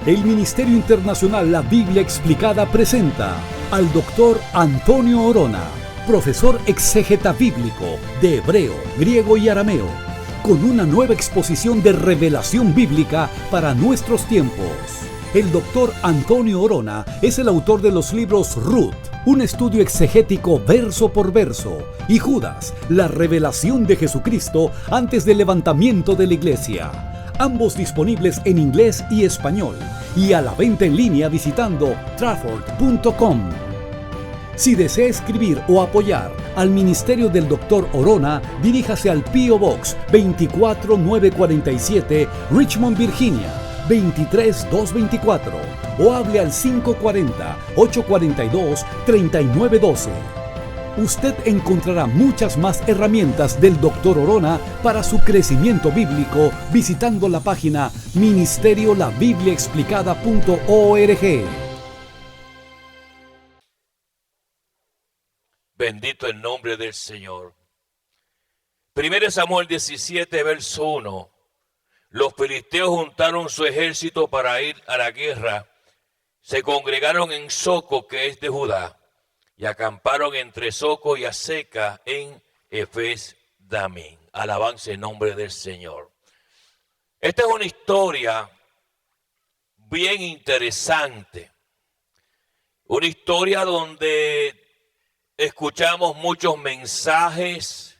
El Ministerio Internacional La Biblia Explicada presenta al doctor Antonio Orona, profesor exégeta bíblico de hebreo, griego y arameo, con una nueva exposición de revelación bíblica para nuestros tiempos. El doctor Antonio Orona es el autor de los libros Ruth, un estudio exegético verso por verso, y Judas, la revelación de Jesucristo antes del levantamiento de la iglesia. Ambos disponibles en inglés y español, y a la venta en línea visitando trafford.com. Si desea escribir o apoyar al ministerio del Dr. Orona, diríjase al P.O. Box 24947, Richmond, Virginia 23224, o hable al 540-842-3912. Usted encontrará muchas más herramientas del Dr. Orona para su crecimiento bíblico visitando la página ministeriolabibliaexplicada.org. Bendito el nombre del Señor. 1 Samuel 17, verso 1. Los filisteos juntaron su ejército para ir a la guerra. Se congregaron en Soco, que es de Judá, y acamparon entre Soco y Aseca en Efes Damín. Alabanza en nombre del Señor. Esta es una historia bien interesante. Una historia donde escuchamos muchos mensajes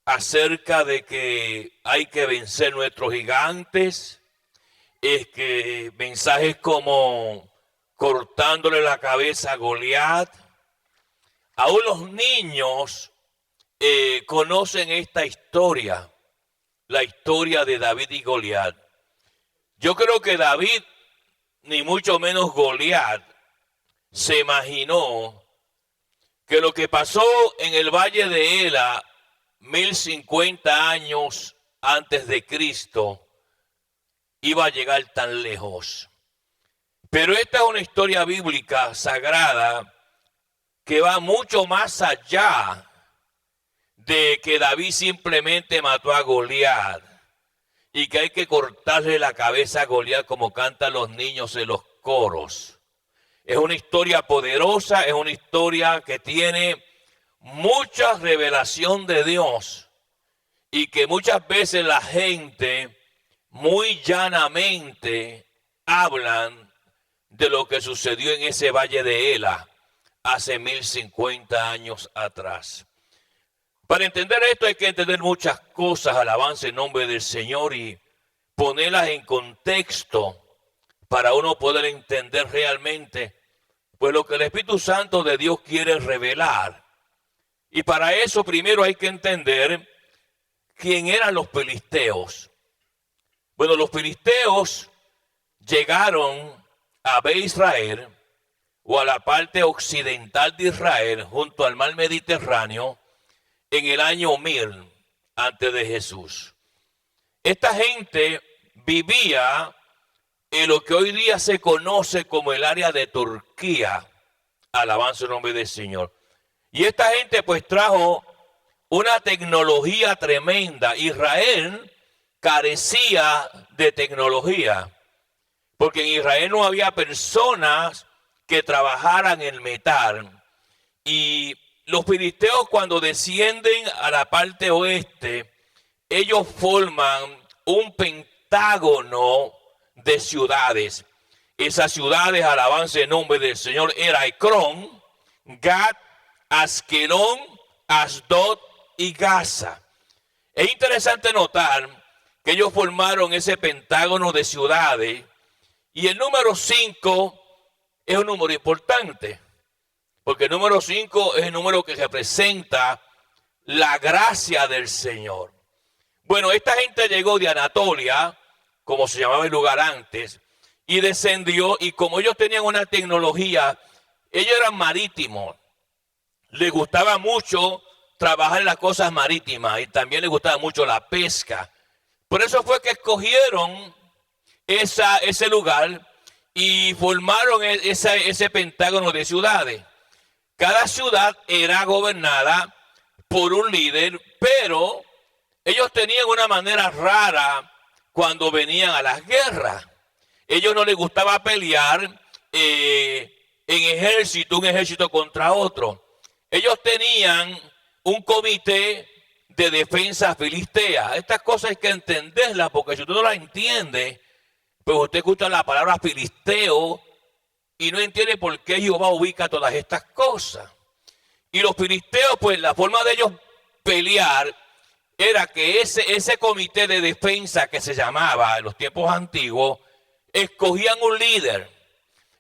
acerca de que hay que vencer nuestros gigantes. Es que mensajes como cortándole la cabeza a Goliat. Aún los niños conocen esta historia, la historia de David y Goliat. Yo creo que David, ni mucho menos Goliat, se imaginó que lo que pasó en el valle de Ela 1050 años antes de Cristo iba a llegar tan lejos. Pero esta es una historia bíblica sagrada que va mucho más allá de que David simplemente mató a Goliat y que hay que cortarle la cabeza a Goliat como cantan los niños en los coros. Es una historia poderosa, es una historia que tiene mucha revelación de Dios y que muchas veces la gente muy llanamente hablan de lo que sucedió en ese valle de Ela hace 1050 años atrás. Para entender esto hay que entender muchas cosas, alabanza en nombre del Señor, y ponerlas en contexto para uno poder entender realmente pues lo que el Espíritu Santo de Dios quiere revelar. Y para eso primero hay que entender quién eran los filisteos. Bueno, los filisteos llegaron a Israel, o a la parte occidental de Israel, junto al mar Mediterráneo, en el año 1000 antes de Jesús. Esta gente vivía en lo que hoy día se conoce como el área de Turquía. Alabanza en nombre del Señor. Y esta gente pues trajo una tecnología tremenda. Israel carecía de tecnología, porque en Israel no había personas que trabajaran el metal. Y los filisteos, cuando descienden a la parte oeste, ellos forman un pentágono de ciudades. Esas ciudades, alabanza en nombre del Señor, era Ecrón, Gat, Askelón, Asdod y Gaza. Es interesante notar que ellos formaron ese pentágono de ciudades, y el número 5 es un número importante, porque el número 5 es el número que representa la gracia del Señor. Bueno, esta gente llegó de Anatolia, como se llamaba el lugar antes, y descendió, y como ellos tenían una tecnología, ellos eran marítimos, les gustaba mucho trabajar en las cosas marítimas, y también les gustaba mucho la pesca. Por eso fue que escogieron ese lugar y formaron ese pentágono de ciudades. Cada ciudad era gobernada por un líder, pero ellos tenían una manera rara cuando venían a las guerras. ellos no les gustaba pelear en ejército, un ejército contra otro. Ellos tenían un comité de defensa filistea. Estas cosas hay que entenderlas, porque si usted no las entiende, pues usted escucha la palabra filisteo y no entiende por qué Jehová ubica todas estas cosas. Y los filisteos, pues la forma de ellos pelear era que ese comité de defensa que se llamaba en los tiempos antiguos, escogían un líder.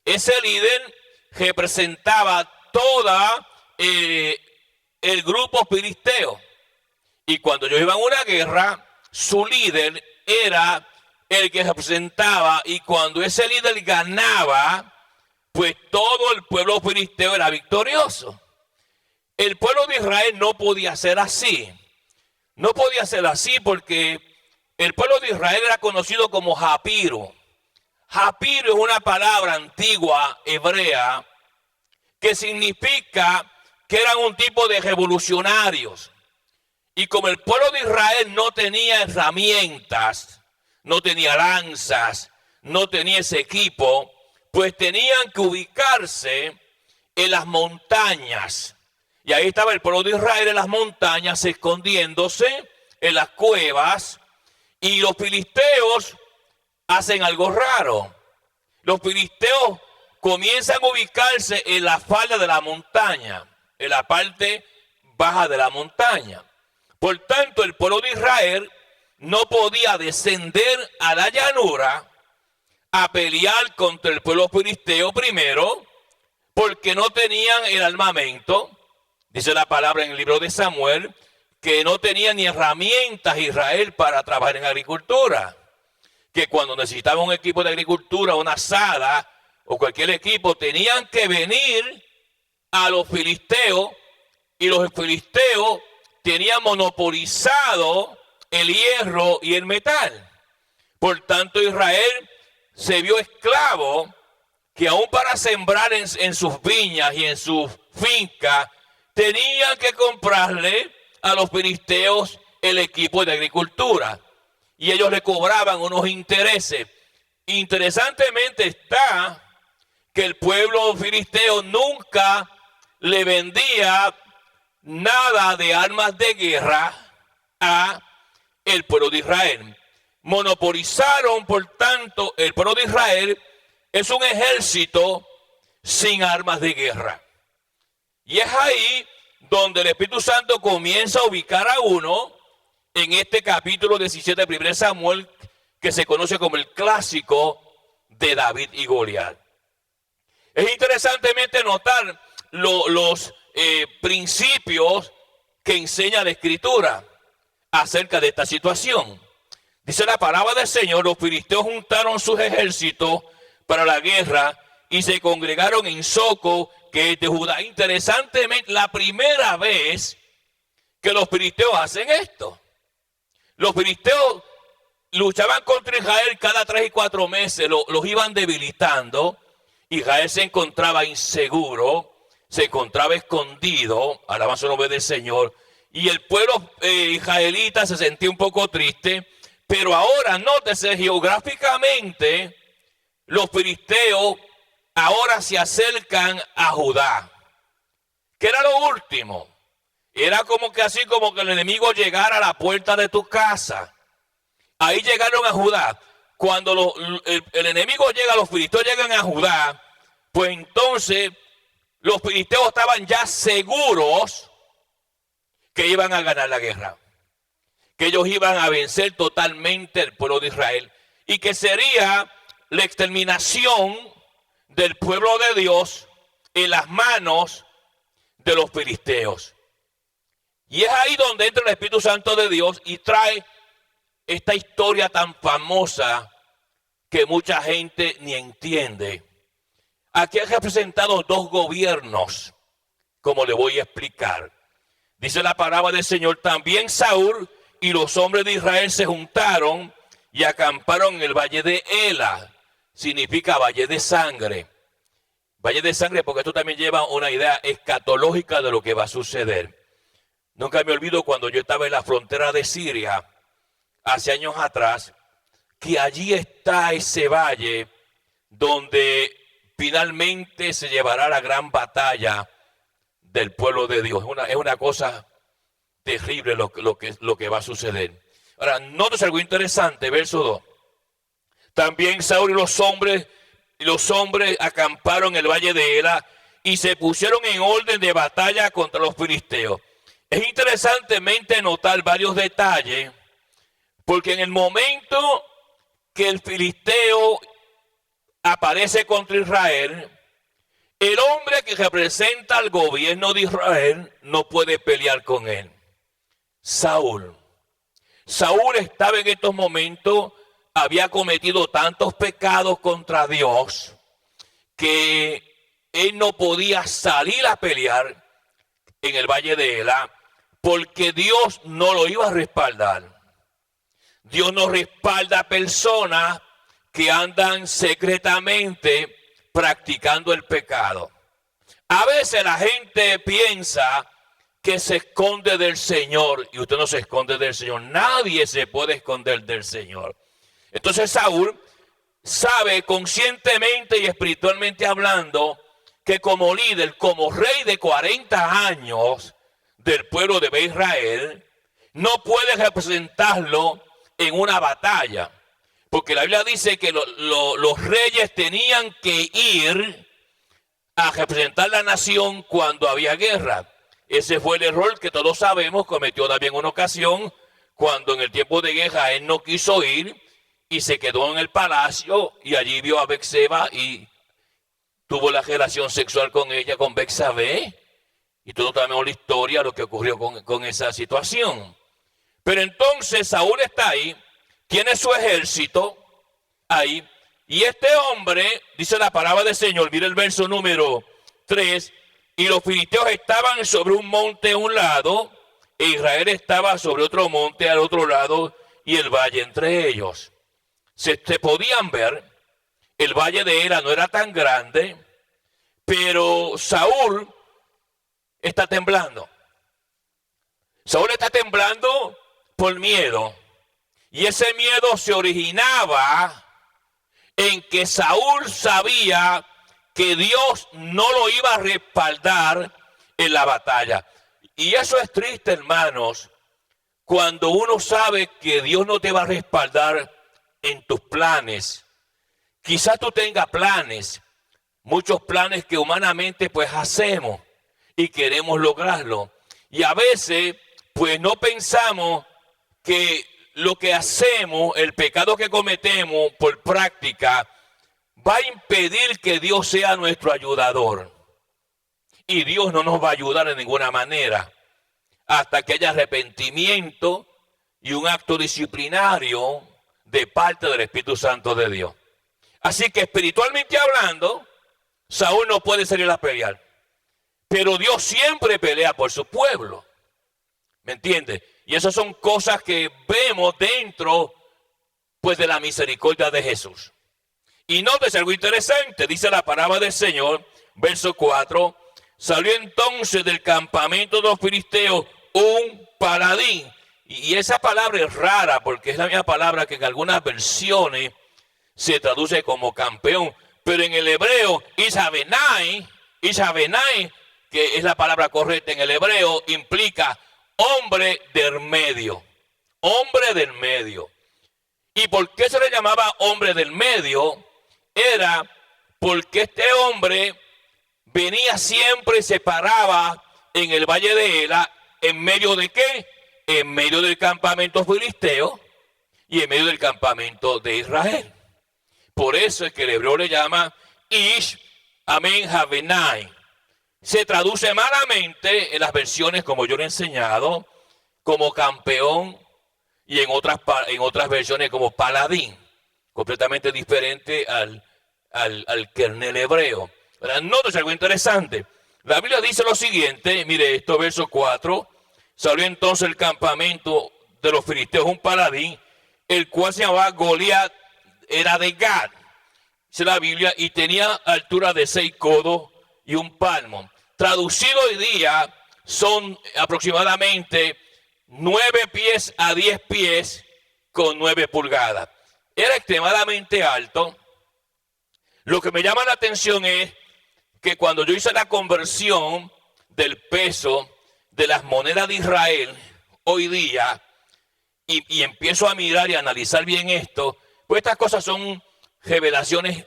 Ese líder representaba toda el grupo filisteo. Y cuando ellos iban a una guerra, su líder era el que representaba, y cuando ese líder ganaba, pues todo el pueblo filisteo era victorioso. El pueblo de Israel no podía ser así. No podía ser así porque el pueblo de Israel era conocido como Japiro. Japiro es una palabra antigua hebrea que significa que eran un tipo de revolucionarios. Y como el pueblo de Israel no tenía herramientas, no tenía lanzas, no tenía ese equipo, pues tenían que ubicarse en las montañas. Y ahí estaba el pueblo de Israel en las montañas, escondiéndose en las cuevas. Y los filisteos hacen algo raro. Los filisteos comienzan a ubicarse en la falda de la montaña, en la parte baja de la montaña. Por tanto, el pueblo de Israel no podía descender a la llanura a pelear contra el pueblo filisteo primero, porque no tenían el armamento. Dice la palabra en el libro de Samuel que no tenía ni herramientas Israel para trabajar en agricultura. Que cuando necesitaba un equipo de agricultura, una azada o cualquier equipo, tenían que venir a los filisteos, y los filisteos tenían monopolizado el hierro y el metal. Por tanto, Israel se vio esclavo, que aún para sembrar en sus viñas y en sus fincas, tenían que comprarle a los filisteos el equipo de agricultura. Y ellos le cobraban unos intereses. Interesantemente está que el pueblo filisteo nunca le vendía nada de armas de guerra a el pueblo de Israel. Monopolizaron, por tanto, el pueblo de Israel es un ejército sin armas de guerra. Y es ahí donde el Espíritu Santo comienza a ubicar a uno en este capítulo 17 de 1 Samuel, que se conoce como el clásico de David y Goliat. Es interesantemente notar los principios que enseña la Escritura acerca de esta situación. Dice la palabra del Señor: los filisteos juntaron sus ejércitos para la guerra y se congregaron en Soco, que es de Judá. Interesantemente, la primera vez que los filisteos hacen esto. Los filisteos luchaban contra Israel cada 3 y 4 meses, los iban debilitando. Israel se encontraba inseguro, se encontraba escondido, alabanza el nombre del Señor, y el pueblo israelita se sentía un poco triste. Pero ahora, nótese, geográficamente, los filisteos ahora se acercan a Judá. ¿Qué era lo último? Era como que así como que el enemigo llegara a la puerta de tu casa. Ahí llegaron a Judá. Cuando el enemigo llega, los filisteos llegan a Judá, pues entonces los filisteos estaban ya seguros que iban a ganar la guerra, que ellos iban a vencer totalmente el pueblo de Israel y que sería la exterminación del pueblo de Dios en las manos de los filisteos. Y es ahí donde entra el Espíritu Santo de Dios y trae esta historia tan famosa que mucha gente ni entiende. Aquí han representado 2 gobiernos, como le voy a explicar. Dice la palabra del Señor: también Saúl y los hombres de Israel se juntaron y acamparon en el valle de Ela. Significa valle de sangre. Valle de sangre porque esto también lleva una idea escatológica de lo que va a suceder. Nunca me olvido cuando yo estaba en la frontera de Siria, hace años atrás, que allí está ese valle donde finalmente se llevará la gran batalla del pueblo de Dios. Es una cosa terrible lo que va a suceder. Ahora, notas algo interesante, verso 2. También Saúl y los hombres acamparon en el valle de Ela y se pusieron en orden de batalla contra los filisteos. Es interesantemente notar varios detalles, porque en el momento que el filisteo aparece contra Israel, el hombre que representa al gobierno de Israel no puede pelear con él. Saúl estaba en estos momentos, había cometido tantos pecados contra Dios que él no podía salir a pelear en el valle de Ela porque Dios no lo iba a respaldar. Dios no respalda a personas que andan secretamente practicando el pecado. A veces la gente piensa que se esconde del Señor, y usted no se esconde del Señor. Nadie se puede esconder del Señor. Entonces Saúl sabe conscientemente y espiritualmente hablando que como líder, como rey de 40 años del pueblo de Israel, no puede representarlo en una batalla. Porque la Biblia dice que los reyes tenían que ir a representar la nación cuando había guerra. Ese fue el error que todos sabemos, cometió David en una ocasión, cuando en el tiempo de guerra él no quiso ir y se quedó en el palacio y allí vio a Betseba y tuvo la relación sexual con ella, con Betsabé. Y todos sabemos la historia, lo que ocurrió con esa situación. Pero entonces Saúl está ahí, tiene su ejército ahí, y este hombre, dice la palabra del Señor, mira el verso número 3, y los filisteos estaban sobre un monte a un lado, e Israel estaba sobre otro monte al otro lado, y el valle entre ellos. Se podían ver, el valle de Ela no era tan grande, pero Saúl está temblando. Saúl está temblando por miedo. Y ese miedo se originaba en que Saúl sabía que Dios no lo iba a respaldar en la batalla. Y eso es triste, hermanos, cuando uno sabe que Dios no te va a respaldar en tus planes. Quizás tú tengas planes, muchos planes que humanamente pues hacemos y queremos lograrlo. Y a veces pues no pensamos que lo que hacemos, el pecado que cometemos por práctica, va a impedir que Dios sea nuestro ayudador. Y Dios no nos va a ayudar de ninguna manera hasta que haya arrepentimiento y un acto disciplinario de parte del Espíritu Santo de Dios. Así que espiritualmente hablando, Saúl no puede salir a pelear. Pero Dios siempre pelea por su pueblo. ¿Me entiende? Y esas son cosas que vemos dentro pues de la misericordia de Jesús. Y nótese algo interesante, dice la palabra del Señor, verso 4, salió entonces del campamento de los filisteos un paladín. Y esa palabra es rara porque es la misma palabra que en algunas versiones se traduce como campeón. Pero en el hebreo, Ishabenai, que es la palabra correcta en el hebreo, implica hombre del medio. Hombre del medio. ¿Y por qué se le llamaba hombre del medio? Era porque este hombre venía siempre y se paraba en el valle de Ela. ¿En medio de qué? En medio del campamento filisteo y en medio del campamento de Israel. Por eso es que el hebreo le llama Ish Amen Habenai. Se traduce malamente en las versiones, como yo le he enseñado, como campeón y en otras versiones como paladín, completamente diferente al kernel hebreo. Nótese algo interesante. La Biblia dice lo siguiente, mire esto, verso 4. Salió entonces el campamento de los filisteos un paladín, el cual se llamaba Goliat, era de Gad, dice la Biblia, y tenía altura de 6 codos y un palmo. Traducido hoy día son aproximadamente 9 pies a 10 pies con 9 pulgadas. Era extremadamente alto. Lo que me llama la atención es que cuando yo hice la conversión del peso de las monedas de Israel hoy día y empiezo a mirar y a analizar bien esto, pues estas cosas son revelaciones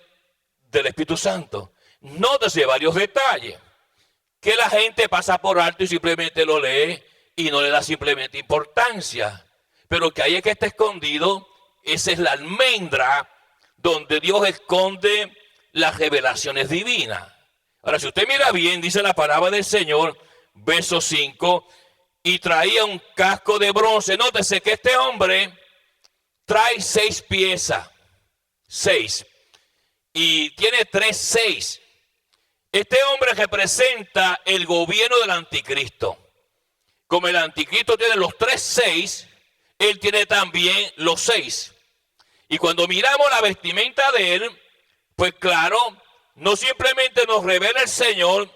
del Espíritu Santo. Nótese varios detalles que la gente pasa por alto y simplemente lo lee y no le da simplemente importancia. Pero que ahí es que está escondido, esa es la almendra donde Dios esconde las revelaciones divinas. Ahora, si usted mira bien, dice la palabra del Señor, verso 5, y traía un casco de bronce. Nótese que este hombre trae 6 piezas, 6, y tiene 3 6. Este hombre representa el gobierno del anticristo. Como el anticristo tiene los 3 6, él tiene también los 6. Y cuando miramos la vestimenta de él, pues claro, no simplemente nos revela el Señor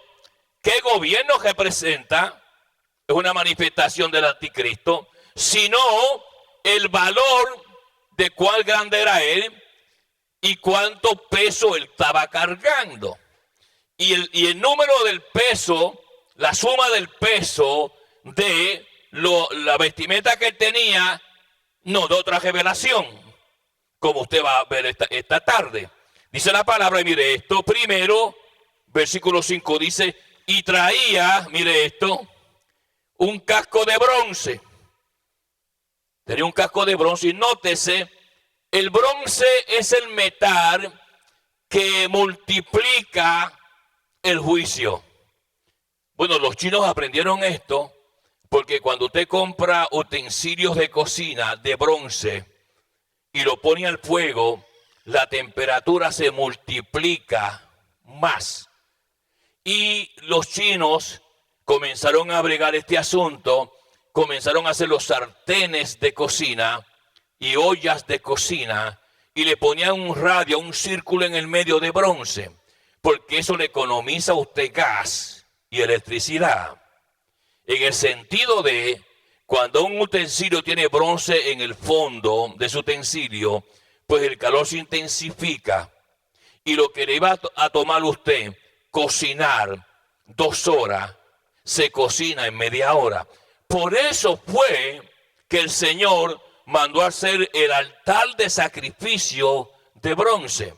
qué gobierno representa, es una manifestación del anticristo, sino el valor de cuál grande era él y cuánto peso él estaba cargando. Y el número del peso, la suma del peso de la vestimenta que él tenía, no de otra revelación, como usted va a ver esta tarde. Dice la palabra, y mire esto, primero, versículo 5 dice, y traía, mire esto, un casco de bronce. Tenía un casco de bronce y nótese, el bronce es el metal que multiplica el juicio. Bueno, los chinos aprendieron esto porque cuando usted compra utensilios de cocina de bronce y lo pone al fuego, la temperatura se multiplica más. Y los chinos comenzaron a bregar este asunto, comenzaron a hacer los sartenes de cocina y ollas de cocina y le ponían un radio, un círculo en el medio de bronce, porque eso le economiza a usted gas y electricidad. En el sentido de cuando un utensilio tiene bronce en el fondo de su utensilio, pues el calor se intensifica y lo que le iba a tomar usted cocinar 2 horas, se cocina en media hora. Por eso fue que el Señor mandó a hacer el altar de sacrificio de bronce,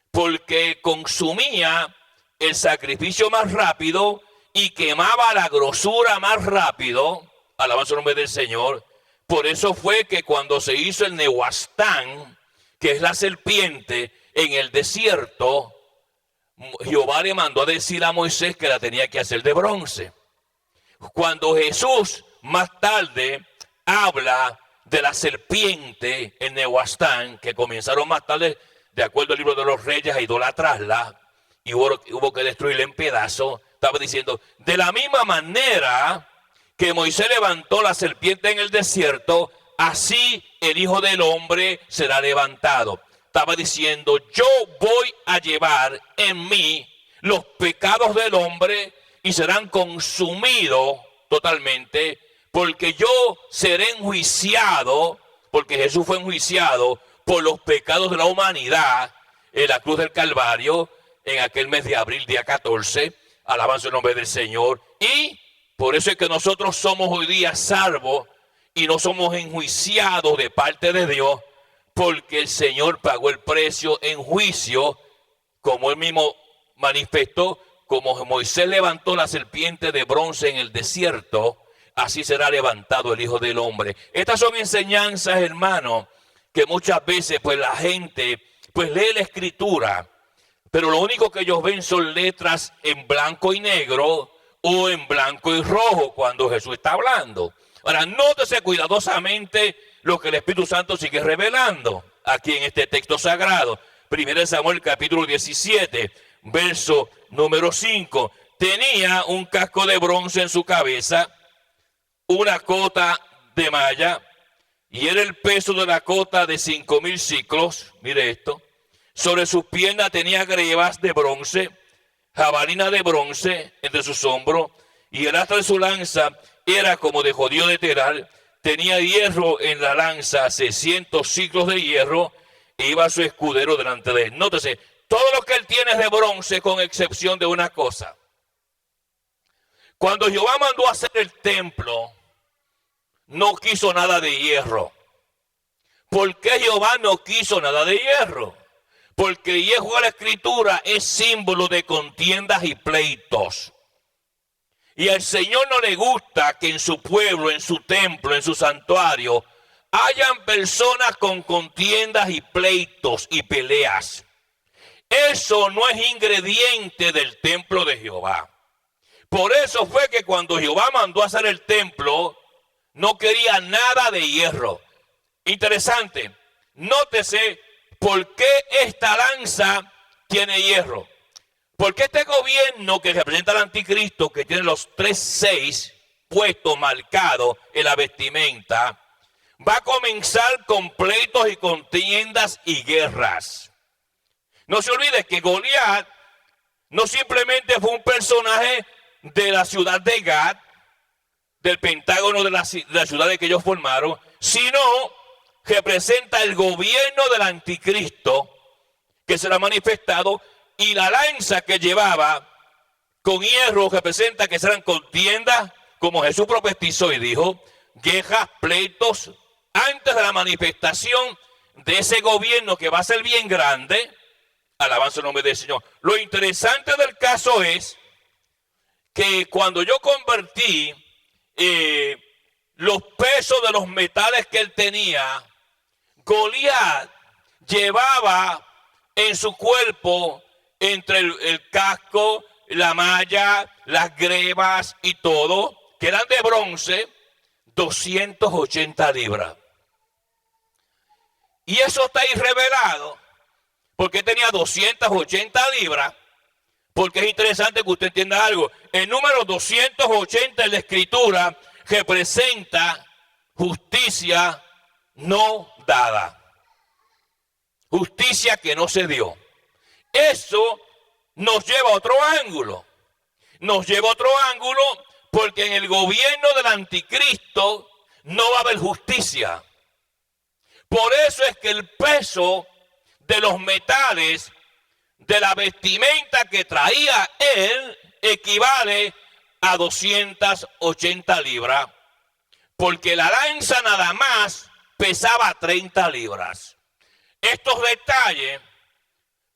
porque consumía el sacrificio más rápido y quemaba la grosura más rápido. Alabanza al nombre del Señor. Por eso fue que cuando se hizo el Nehuastán, que es la serpiente en el desierto, Jehová le mandó a decir a Moisés que la tenía que hacer de bronce. Cuando Jesús más tarde habla de la serpiente en Nehuastán, que comenzaron más tarde, de acuerdo al libro de los reyes, a idolatrarla, y hubo que destruirla en pedazos, estaba diciendo, de la misma manera que Moisés levantó la serpiente en el desierto, así el Hijo del Hombre será levantado. Estaba diciendo, yo voy a llevar en mí los pecados del hombre y serán consumidos totalmente, porque yo seré enjuiciado, porque Jesús fue enjuiciado por los pecados de la humanidad en la cruz del Calvario, en aquel mes de abril, día 14, alabanza el nombre del Señor. Y por eso es que nosotros somos hoy día salvos y no somos enjuiciados de parte de Dios, porque el Señor pagó el precio en juicio, como él mismo manifestó, como Moisés levantó la serpiente de bronce en el desierto, así será levantado el Hijo del Hombre. Estas son enseñanzas, hermano, que muchas veces pues la gente pues lee la Escritura, pero lo único que ellos ven son letras en blanco y negro o en blanco y rojo cuando Jesús está hablando. Ahora, nótese cuidadosamente lo que el Espíritu Santo sigue revelando aquí en este texto sagrado. 1 Samuel capítulo 17, verso número 5. Tenía un casco de bronce en su cabeza, una cota de malla, y era el peso de la cota de 5,000 siclos. Mire esto. Sobre sus piernas tenía grebas de bronce, jabalina de bronce entre sus hombros, y el asta de su lanza era como de jodido de telar. Tenía hierro en la lanza, 600 ciclos de hierro, e iba su escudero delante de él. Nótese, Todo lo que él tiene es de bronce, con excepción de una cosa. Cuando Jehová mandó a hacer el templo, no quiso nada de hierro. ¿Por qué Jehová no quiso nada de hierro? Porque el hierro de la Escritura es símbolo de contiendas y pleitos. Y al Señor no le gusta que en su pueblo, en su templo, en su santuario, hayan personas con contiendas y pleitos y peleas. Eso no es ingrediente del templo de Jehová. Por eso fue que cuando Jehová mandó a hacer el templo, no quería nada de hierro. Interesante, nótese por qué esta lanza tiene hierro. Porque este gobierno que representa al anticristo, que tiene los 3:6 puestos, marcados en la vestimenta, va a comenzar con pleitos y contiendas y guerras. No se olvide que Goliat no simplemente fue un personaje de la ciudad de Gat, del pentágono de la ciudad que ellos formaron, sino representa el gobierno del anticristo que será manifestado, y la lanza que llevaba con hierro representa que serán contiendas, como Jesús profetizó y dijo, guerras, pleitos, antes de la manifestación de ese gobierno que va a ser bien grande. Alabanza el nombre del Señor. Lo interesante del caso es que cuando yo convertí los pesos de los metales que él tenía, Goliat llevaba en su cuerpo, entre el casco, la malla, las grebas y todo, que eran de bronce, 280 libras. Y eso está ahí revelado, porque tenía 280 libras, porque es interesante que usted entienda algo. El número 280 en la Escritura representa justicia no dada. Justicia que no se dio. Eso nos lleva a otro ángulo. Nos lleva a otro ángulo porque en el gobierno del anticristo no va a haber justicia. Por eso es que el peso de los metales, de la vestimenta que traía él, equivale a 280 libras. Porque la lanza nada más pesaba 30 libras. Estos detalles,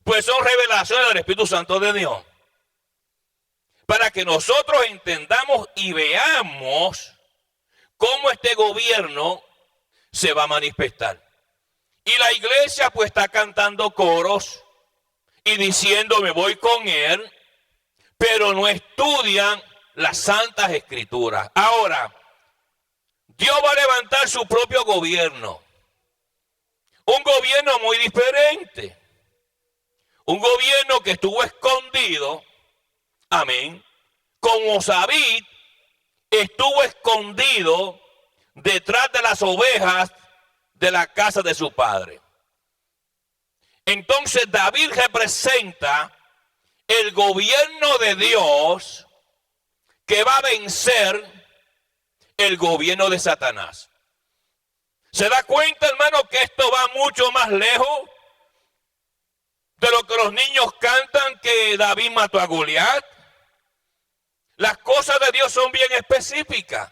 pues son revelaciones del Espíritu Santo de Dios. Para que nosotros entendamos y veamos cómo este gobierno se va a manifestar. Y la iglesia pues está cantando coros y diciendo me voy con él, pero no estudian las santas escrituras. Ahora, Dios va a levantar su propio gobierno. Un gobierno muy diferente. Un gobierno que estuvo escondido, amén, como David estuvo escondido detrás de las ovejas de la casa de su padre. Entonces David representa el gobierno de Dios que va a vencer el gobierno de Satanás. ¿Se da cuenta, hermano, que esto va mucho más lejos de lo que los niños cantan que David mató a Goliat? Las cosas de Dios son bien específicas.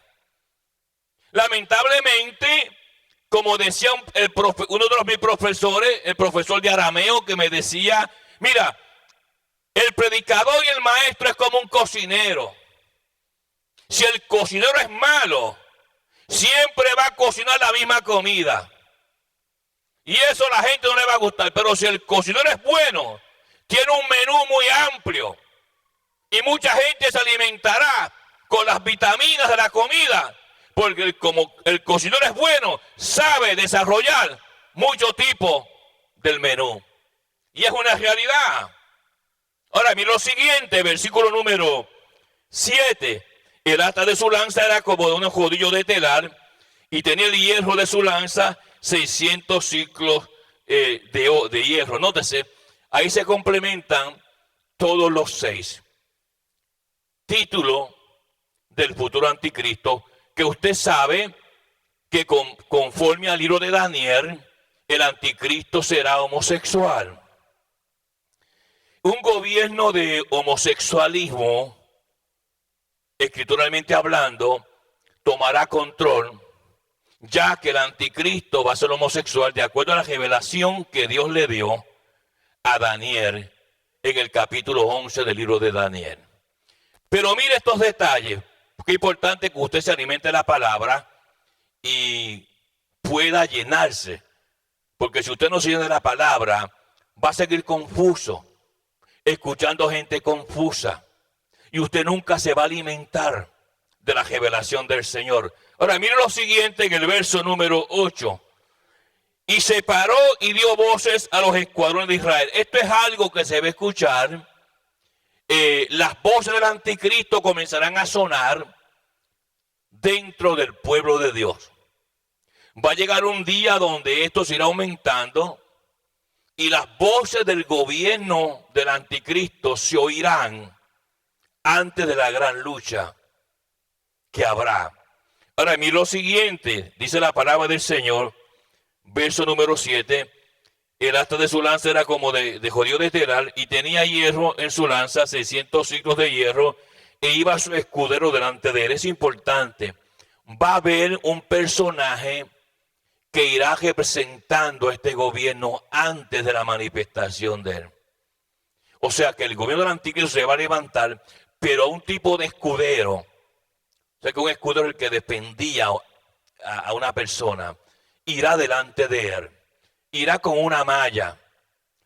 Lamentablemente, como decía uno de mis profesores, el profesor de arameo, que me decía, mira, el predicador y el maestro es como un cocinero. Si el cocinero es malo, siempre va a cocinar la misma comida. Y eso a la gente no le va a gustar. Pero si el cocinero es bueno, tiene un menú muy amplio. Y mucha gente se alimentará con las vitaminas de la comida. Porque como el cocinero es bueno, sabe desarrollar muchos tipos del menú. Y es una realidad. Ahora, mira lo siguiente, versículo número 7. El asta de su lanza era como de un rodillo de telar y tenía el hierro de su lanza 600 ciclos de hierro. Nótese, ahí se complementan todos los 6. Título del futuro anticristo, que usted sabe que conforme al libro de Daniel, el anticristo será homosexual. Un gobierno de homosexualismo, escrituralmente hablando, tomará control, ya que el anticristo va a ser homosexual de acuerdo a la revelación que Dios le dio a Daniel en el capítulo 11 del libro de Daniel. Pero mire estos detalles, porque es importante que usted se alimente de la palabra y pueda llenarse, porque si usted no se llena de la palabra, va a seguir confuso, escuchando gente confusa, y usted nunca se va a alimentar de la revelación del Señor. Ahora, mire lo siguiente en el verso número 8. Y se paró y dio voces a los escuadrones de Israel. Esto es algo que se va a escuchar. Las voces del anticristo comenzarán a sonar dentro del pueblo de Dios. Va a llegar un día donde esto se irá aumentando y las voces del gobierno del anticristo se oirán antes de la gran lucha que habrá. Ahora, mira lo siguiente, dice la palabra del Señor, verso número 7. El asta de su lanza era como de jodido de telar y tenía hierro en su lanza, 600 ciclos de hierro, e iba su escudero delante de él. Es importante, va a haber un personaje que irá representando a este gobierno antes de la manifestación de él. O sea que el gobierno del anticristo se va a levantar, pero a un tipo de escudero. O sea que un escudero el que defendía a una persona irá delante de él. Irá con una malla.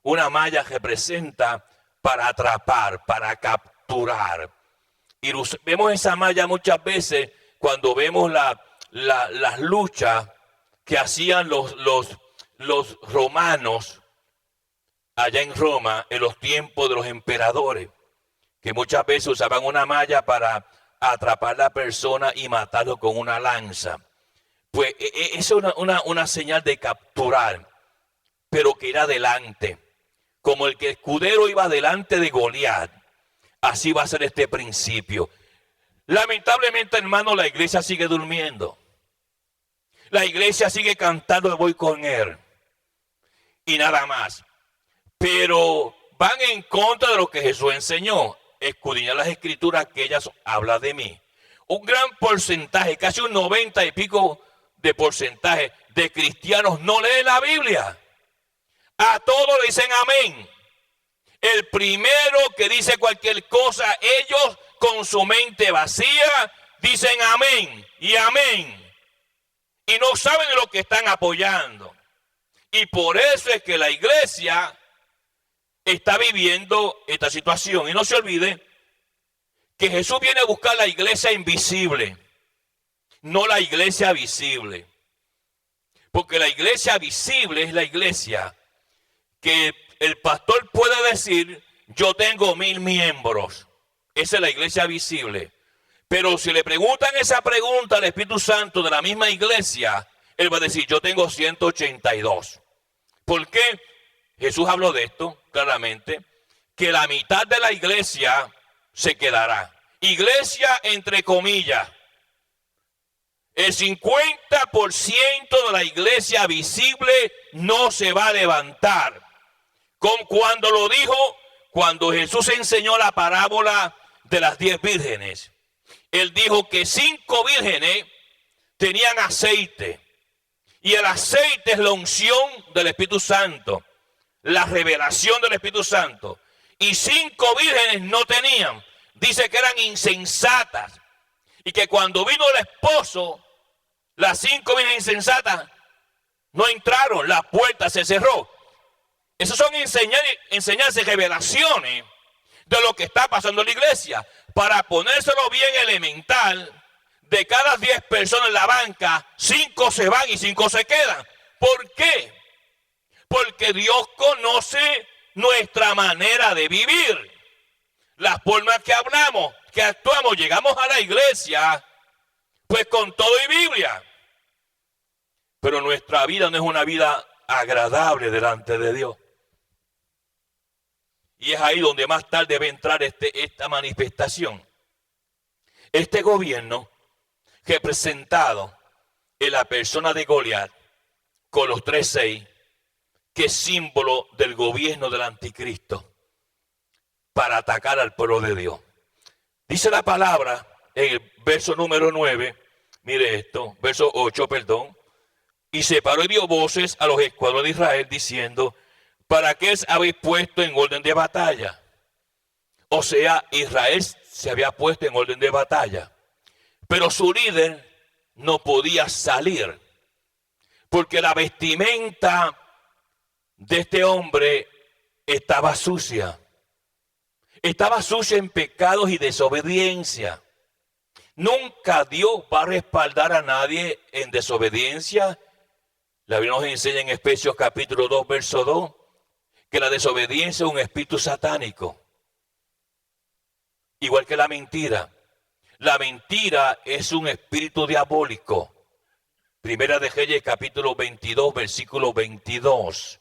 Una malla representa para atrapar, para capturar. Y vemos esa malla muchas veces cuando vemos las luchas que hacían los romanos allá en Roma en los tiempos de los emperadores, que muchas veces usaban una malla para atrapar a la persona y matarlo con una lanza. Pues es una señal de capturar, pero que irá adelante. Como el que escudero iba delante de Goliat, así va a ser este principio. Lamentablemente, hermano, la iglesia sigue durmiendo. La iglesia sigue cantando voy con él. Y nada más. Pero van en contra de lo que Jesús enseñó. Escudriñar las escrituras que ellas hablan de mí. Un gran porcentaje, casi un 90 y pico de porcentaje de cristianos no leen la Biblia. A todos le dicen amén. El primero que dice cualquier cosa, ellos con su mente vacía dicen amén y amén. Y no saben lo que están apoyando. Y por eso es que la iglesia está viviendo esta situación. Y no se olvide que Jesús viene a buscar la iglesia invisible, no la iglesia visible. Porque la iglesia visible es la iglesia que el pastor puede decir, yo tengo 1000 miembros. Esa es la iglesia visible. Pero si le preguntan esa pregunta al Espíritu Santo de la misma iglesia, él va a decir, yo tengo 182. ¿Por qué? Jesús habló de esto claramente, que la mitad de la iglesia se quedará. Iglesia entre comillas. El 50% de la iglesia visible no se va a levantar. Cuando lo dijo, cuando Jesús enseñó la parábola de las 10 vírgenes. Él dijo que 5 vírgenes tenían aceite. Y el aceite es la unción del Espíritu Santo. La revelación del Espíritu Santo. Y 5 vírgenes no tenían. Dice que eran insensatas. Y que cuando vino el esposo, las 5 vírgenes insensatas no entraron. La puerta se cerró. Esas son enseñanzas y revelaciones de lo que está pasando en la iglesia. Para ponérselo bien elemental, de cada 10 personas en la banca, 5 se van y 5 se quedan. ¿Por qué? Porque Dios conoce nuestra manera de vivir. La forma que hablamos, que actuamos, llegamos a la iglesia, pues con todo y Biblia. Pero nuestra vida no es una vida agradable delante de Dios. Y es ahí donde más tarde va a entrar esta manifestación. Este gobierno representado en la persona de Goliat con los 3:6, que es símbolo del gobierno del anticristo. para atacar al pueblo de Dios. Dice la palabra en el verso número 9, mire esto, verso 8, perdón. Y se paró y dio voces a los escuadrones de Israel diciendo: ¿para qué os habéis puesto en orden de batalla? O sea, Israel se había puesto en orden de batalla, pero su líder no podía salir, porque la vestimenta de este hombre estaba sucia. Estaba sucia en pecados y desobediencia. Nunca Dios va a respaldar a nadie en desobediencia. La Biblia nos enseña en Efesios capítulo 2, verso 2, que la desobediencia es un espíritu satánico. Igual que la mentira. La mentira es un espíritu diabólico. Primera de Reyes capítulo 22, versículo 22.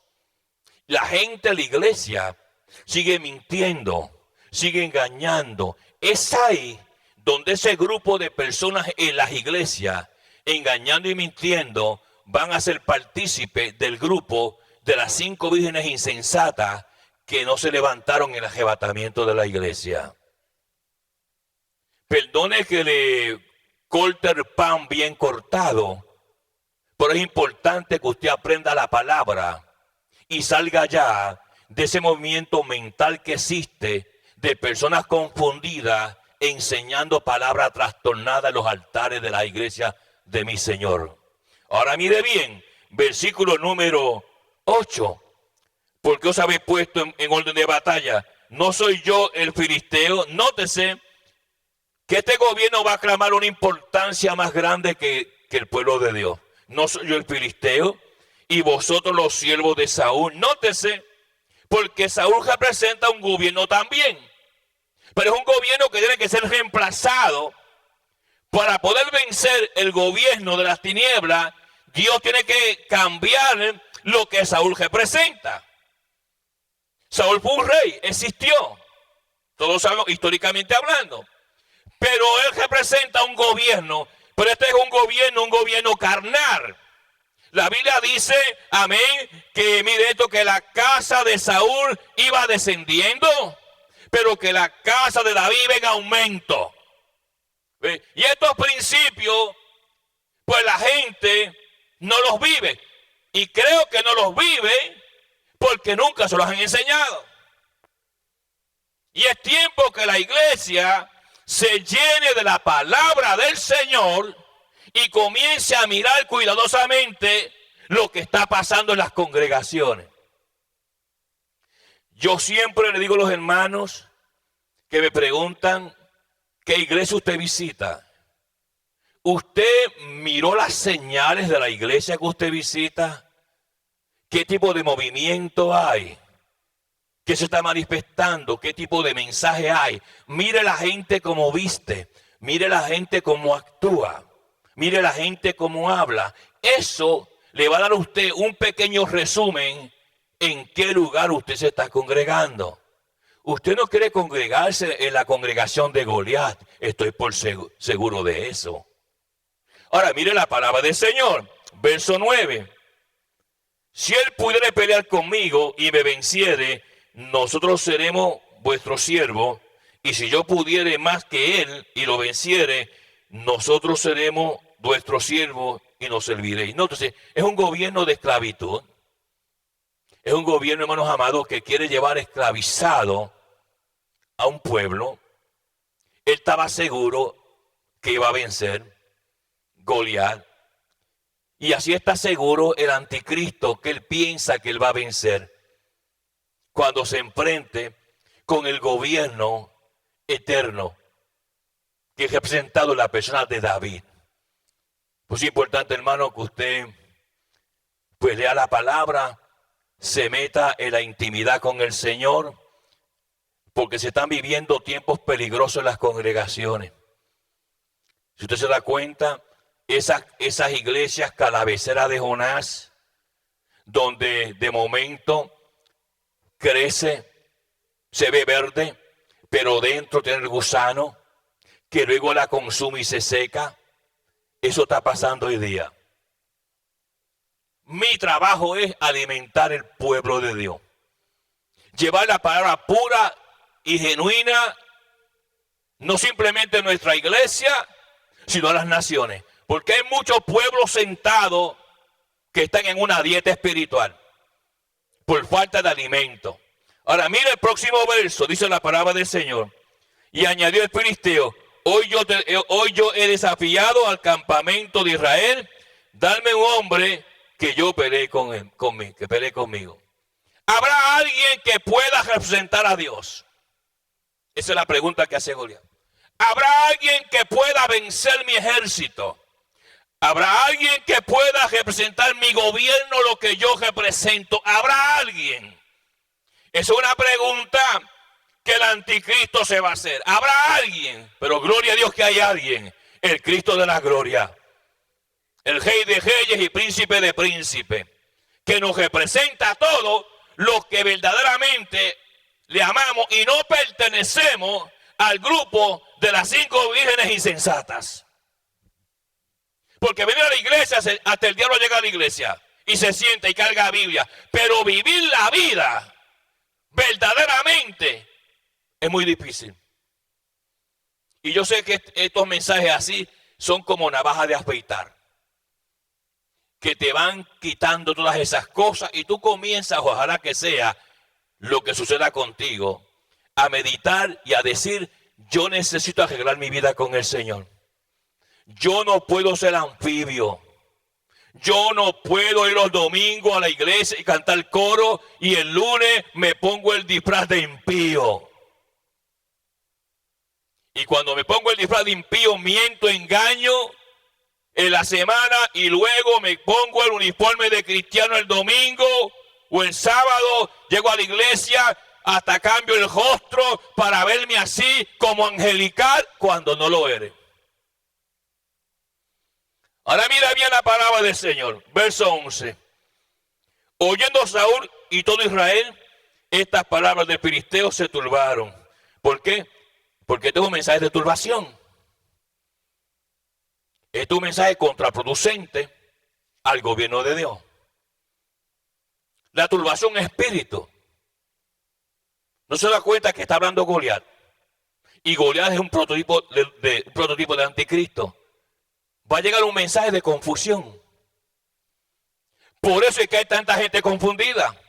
La gente de la iglesia sigue mintiendo, sigue engañando. Es ahí donde ese grupo de personas en las iglesias, engañando y mintiendo, van a ser partícipes del grupo de las 5 vírgenes insensatas que no se levantaron en el arrebatamiento de la iglesia. Perdone que le corte el pan bien cortado, pero es importante que usted aprenda la palabra y salga ya de ese movimiento mental que existe de personas confundidas enseñando palabras trastornadas en los altares de la iglesia de mi Señor. Ahora mire bien, versículo número 8. ¿Por qué os habéis puesto en orden de batalla? ¿No soy yo el filisteo? Nótese que este gobierno va a clamar una importancia más grande que el pueblo de Dios. ¿No soy yo el filisteo? Y vosotros los siervos de Saúl. Nótese, porque Saúl representa un gobierno también. Pero es un gobierno que tiene que ser reemplazado. Para poder vencer el gobierno de las tinieblas, Dios tiene que cambiar lo que Saúl representa. Saúl fue un rey, existió. Todos sabemos, históricamente hablando. Pero él representa un gobierno, pero este es un gobierno carnal. La Biblia dice, amén, que mire esto, que la casa de Saúl iba descendiendo, pero que la casa de David iba en aumento. ¿Ve? Y estos principios, pues la gente no los vive. Y creo que no los vive porque nunca se los han enseñado. Y es tiempo que la iglesia se llene de la palabra del Señor y comience a mirar cuidadosamente lo que está pasando en las congregaciones. Yo siempre le digo a los hermanos que me preguntan, ¿qué iglesia usted visita? ¿Usted miró las señales de la iglesia que usted visita? ¿Qué tipo de movimiento hay? ¿Qué se está manifestando? ¿Qué tipo de mensaje hay? Mire la gente cómo viste. Mire la gente cómo actúa. Mire la gente cómo habla. Eso le va a dar a usted un pequeño resumen en qué lugar usted se está congregando. Usted no quiere congregarse en la congregación de Goliat. Estoy por seguro de eso. Ahora mire la palabra del Señor. Verso 9. Si él pudiera pelear conmigo y me venciere, nosotros seremos vuestros siervos. Y si yo pudiere más que él y lo venciere, nosotros seremos vuestros siervos y nos serviréis. No, entonces, es un gobierno de esclavitud. Es un gobierno, hermanos amados, que quiere llevar esclavizado a un pueblo. Él estaba seguro que iba a vencer Goliat. Y así está seguro el anticristo, que él piensa que él va a vencer cuando se enfrente con el gobierno eterno que es representado en la persona de David. Pues es importante, hermano, que usted pues lea la palabra, se meta en la intimidad con el Señor, porque se están viviendo tiempos peligrosos en las congregaciones. Si usted se da cuenta, esas iglesias calaveceras de Jonás, donde de momento crece, se ve verde, pero dentro tiene el gusano, que luego la consume y se seca. Eso está pasando hoy día. Mi trabajo es alimentar el pueblo de Dios. Llevar la palabra pura y genuina, no simplemente en nuestra iglesia, sino a las naciones. Porque hay muchos pueblos sentados que están en una dieta espiritual por falta de alimento. Ahora mira el próximo verso, dice la palabra del Señor. Y añadió el filisteo: hoy yo he desafiado al campamento de Israel, dame un hombre que yo pelee que pelee conmigo. ¿Habrá alguien que pueda representar a Dios? Esa es la pregunta que hace Goliat. ¿Habrá alguien que pueda vencer mi ejército? ¿Habrá alguien que pueda representar mi gobierno, lo que yo represento? ¿Habrá alguien? Es una pregunta que el anticristo se va a hacer. ¿Habrá alguien? Pero gloria a Dios que hay alguien. El Cristo de la gloria. El Rey de reyes y Príncipe de príncipes. Que nos representa a todos los que verdaderamente le amamos y no pertenecemos al grupo de las 5 vírgenes insensatas. Porque venir a la iglesia, hasta el diablo llega a la iglesia y se sienta y carga la Biblia. Pero vivir la vida verdaderamente es muy difícil. Y yo sé que estos mensajes así son como navaja de afeitar, que te van quitando todas esas cosas y tú comienzas, ojalá que sea lo que suceda contigo, a meditar y a decir: yo necesito arreglar mi vida con el Señor. Yo no puedo ser anfibio. Yo no puedo ir los domingos a la iglesia y cantar coro y el lunes me pongo el disfraz de impío. Y cuando me pongo el disfraz de impío miento, engaño en la semana y luego me pongo el uniforme de cristiano el domingo o el sábado, llego a la iglesia, hasta cambio el rostro para verme así como angelical cuando no lo eres. Ahora mira bien la palabra del Señor, verso 11. Oyendo Saúl y todo Israel estas palabras del filisteo, se turbaron. ¿Por qué? Porque este es un mensaje de turbación. Este es un mensaje contraproducente al gobierno de Dios. La turbación es espíritu. No se da cuenta que está hablando Goliat. Y Goliat es un prototipo de anticristo. Va a llegar un mensaje de confusión. Por eso es que hay tanta gente confundida.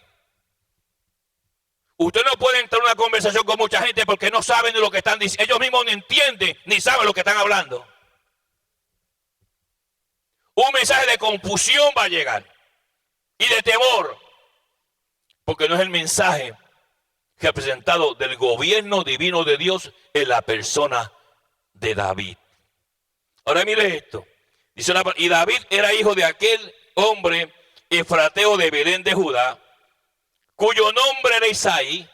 Usted no puede entrar en una conversación con mucha gente porque no saben de lo que están diciendo. Ellos mismos no entienden ni saben lo que están hablando. Un mensaje de confusión va a llegar. Y de temor. Porque no es el mensaje representado del gobierno divino de Dios en la persona de David. Ahora mire esto. Dice y David era hijo de aquel hombre efrateo de Belén de Judá, cuyo nombre era Isaí.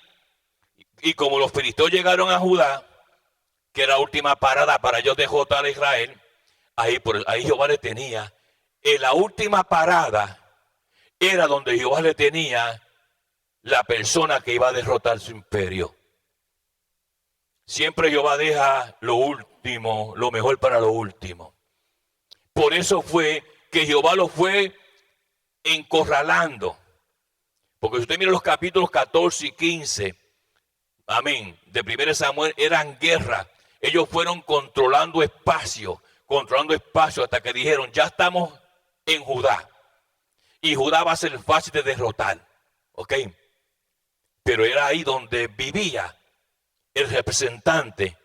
Y como los filisteos llegaron a Judá, que era la última parada para ellos derrotar a Israel, ahí Jehová le tenía. En la última parada era donde Jehová le tenía la persona que iba a derrotar su imperio. Siempre Jehová deja lo último, lo mejor para lo último. Por eso fue que Jehová lo fue encorralando. Porque si usted mira los capítulos 14 y 15, amén, de 1 Samuel, eran guerra. Ellos fueron controlando espacio hasta que dijeron: ya estamos en Judá. Y Judá va a ser fácil de derrotar. ¿Ok? Pero era ahí donde vivía el representante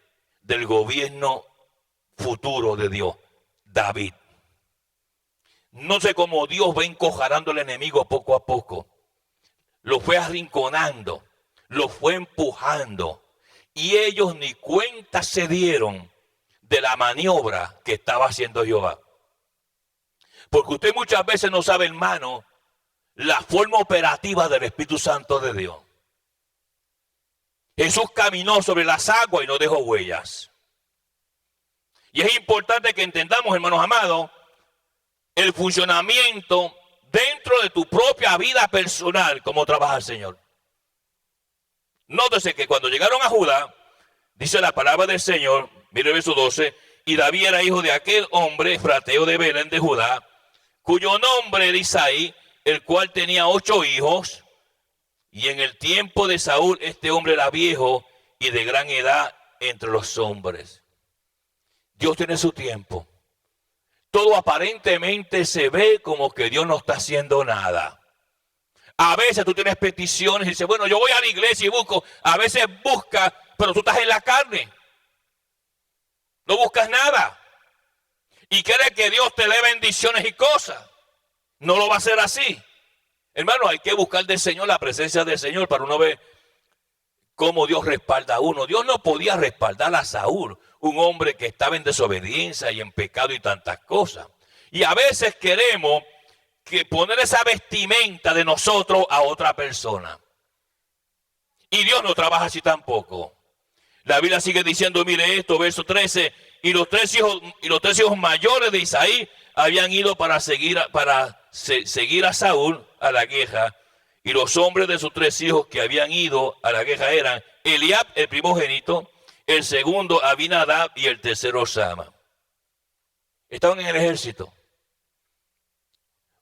del gobierno futuro de Dios, David. No sé cómo Dios va encojarando al enemigo poco a poco. Lo fue arrinconando, lo fue empujando. Y ellos ni cuenta se dieron de la maniobra que estaba haciendo Jehová. Porque usted muchas veces no sabe, hermano, la forma operativa del Espíritu Santo de Dios. Jesús caminó sobre las aguas y no dejó huellas. Y es importante que entendamos, hermanos amados, el funcionamiento dentro de tu propia vida personal, cómo trabaja el Señor. Nótese que cuando llegaron a Judá, dice la palabra del Señor, mire el verso 12, y David era hijo de aquel hombre efrateo de Belén de Judá, cuyo nombre era Isaí, el cual tenía 8 hijos. Y en el tiempo de Saúl este hombre era viejo y de gran edad entre los hombres. Dios tiene su tiempo. Todo aparentemente se ve como que Dios no está haciendo nada. A veces tú tienes peticiones y dices, bueno, yo voy a la iglesia y busco. A veces buscas, pero tú estás en la carne. No buscas nada. Y quieres que Dios te dé bendiciones y cosas. No lo va a hacer así. Hermano, hay que buscar del Señor, la presencia del Señor, para uno ver cómo Dios respalda a uno. Dios no podía respaldar a Saúl, un hombre que estaba en desobediencia y en pecado y tantas cosas. Y a veces queremos que poner esa vestimenta de nosotros a otra persona. Y Dios no trabaja así tampoco. La Biblia sigue diciendo, mire esto, verso 13, y los tres hijos mayores de Isaí habían ido para seguir a Saúl a la guerra. Y los hombres de sus 3 hijos que habían ido a la guerra eran Eliab, el primogénito, el segundo Abinadab y el tercero Sama. Estaban en el ejército.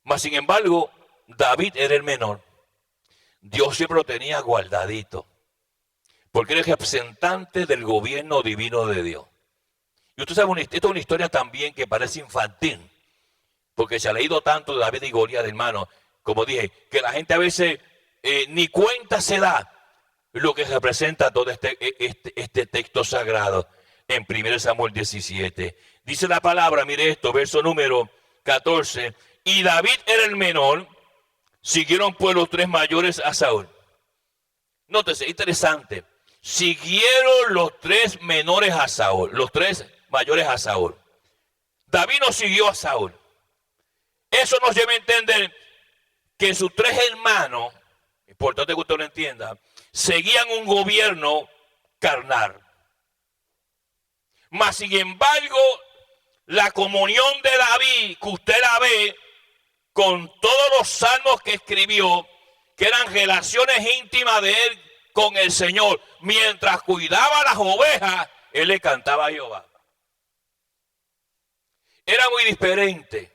Mas sin embargo, David era el menor. Dios siempre lo tenía guardadito, porque era el representante del gobierno divino de Dios. Y usted sabe, esta es una historia también que parece infantil, porque se ha leído tanto de David y Goliat, hermano, como dije, que la gente a veces ni cuenta se da lo que representa todo este texto sagrado en 1 Samuel 17. Dice la palabra, mire esto, verso número 14. Y David era el menor, siguieron pues los 3 mayores a Saúl. Nótese, interesante. Siguieron los 3 menores a Saúl, los 3 mayores a Saúl. David no siguió a Saúl. Eso nos lleva a entender que sus 3 hermanos, importante que usted lo entienda, seguían un gobierno carnal. Mas sin embargo, la comunión de David, que usted la ve con todos los salmos que escribió, que eran relaciones íntimas de él con el Señor, mientras cuidaba las ovejas, él le cantaba a Jehová. Era muy diferente.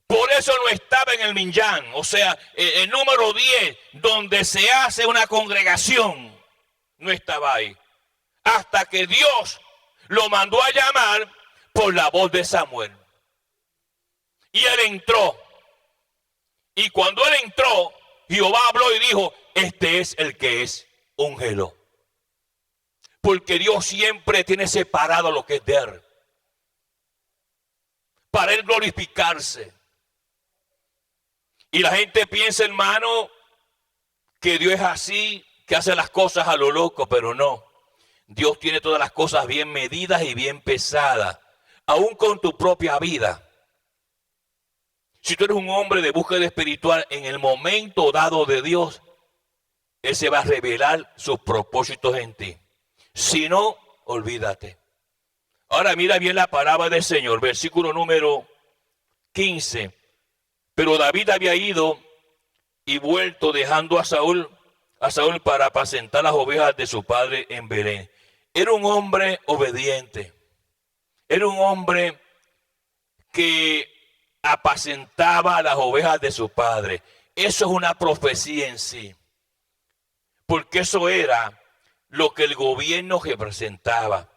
Por eso no estaba en el Minyan, o sea, el número 10, donde se hace una congregación, no estaba ahí. Hasta que Dios lo mandó a llamar por la voz de Samuel. Y él entró. Y cuando él entró, Jehová habló y dijo, este es el que es, úngelo. Porque Dios siempre tiene separado lo que es de él, para él glorificarse. Y la gente piensa, hermano, que Dios es así, que hace las cosas a lo loco, pero no. Dios tiene todas las cosas bien medidas y bien pesadas, aún con tu propia vida. Si tú eres un hombre de búsqueda espiritual, en el momento dado de Dios, Él se va a revelar sus propósitos en ti. Si no, olvídate. Ahora mira bien la palabra del Señor, versículo número 15. Pero David había ido y vuelto dejando a Saúl para apacentar las ovejas de su padre en Belén. Era un hombre obediente. Era un hombre que apacentaba las ovejas de su padre. Eso es una profecía en sí. Porque eso era lo que el gobierno representaba.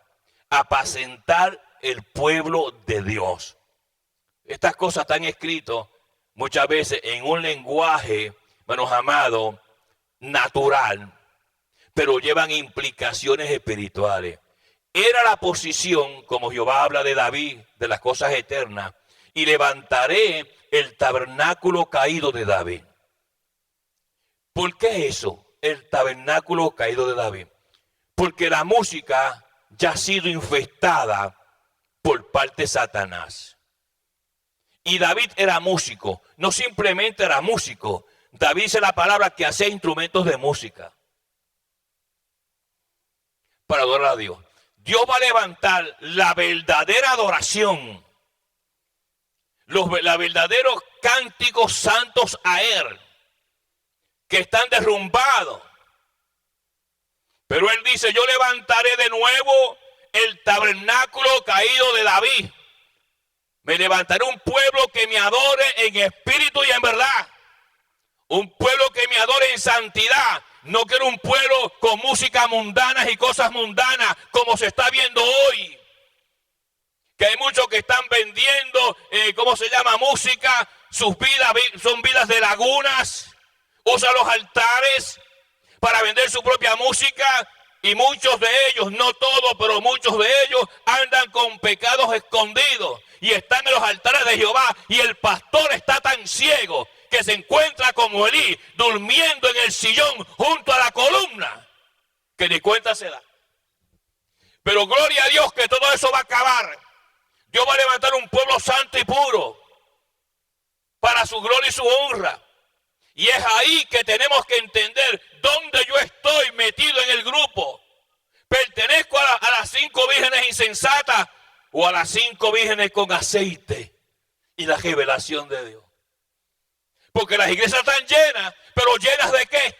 Apacentar el pueblo de Dios. Estas cosas están escritas muchas veces en un lenguaje, hermanos amados, natural, pero llevan implicaciones espirituales. Era la posición, como Jehová habla de David, de las cosas eternas, y levantaré el tabernáculo caído de David. ¿Por qué eso? El tabernáculo caído de David. Porque la música ya ha sido infestada por parte de Satanás. Y David era músico, no simplemente era músico. David dice la palabra que hacía instrumentos de música para adorar a Dios. Dios va a levantar la verdadera adoración, los verdaderos cánticos santos a Él, que están derrumbados. Pero Él dice, yo levantaré de nuevo el tabernáculo caído de David. Me levantaré un pueblo que me adore en espíritu y en verdad. Un pueblo que me adore en santidad. No quiero un pueblo con música mundana y cosas mundanas como se está viendo hoy. Que hay muchos que están vendiendo, música. Sus vidas son vidas de lagunas. Usan los altares para vender su propia música. Y muchos de ellos, no todos, pero muchos de ellos andan con pecados escondidos. Y están en los altares de Jehová. Y el pastor está tan ciego que se encuentra como Elí, durmiendo en el sillón junto a la columna, que ni cuenta se da. Pero gloria a Dios que todo eso va a acabar. Dios va a levantar un pueblo santo y puro para su gloria y su honra. Y es ahí que tenemos que entender dónde yo estoy metido en el grupo. ¿Pertenezco a las 5 vírgenes insensatas o a las 5 vírgenes con aceite y la revelación de Dios? Porque las iglesias están llenas, pero ¿llenas de qué?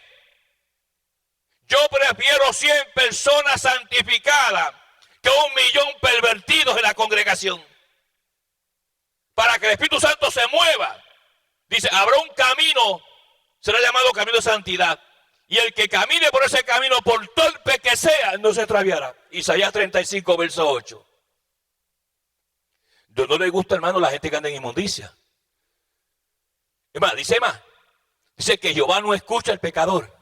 Yo prefiero 100 personas santificadas que 1.000.000 pervertidos en la congregación. Para que el Espíritu Santo se mueva. Dice, habrá un camino, será llamado camino de santidad. Y el que camine por ese camino, por torpe que sea, no se extraviará. Isaías 35, verso 8. Dios no le gusta, hermano, la gente que anda en inmundicia. Dice que Jehová no escucha al pecador.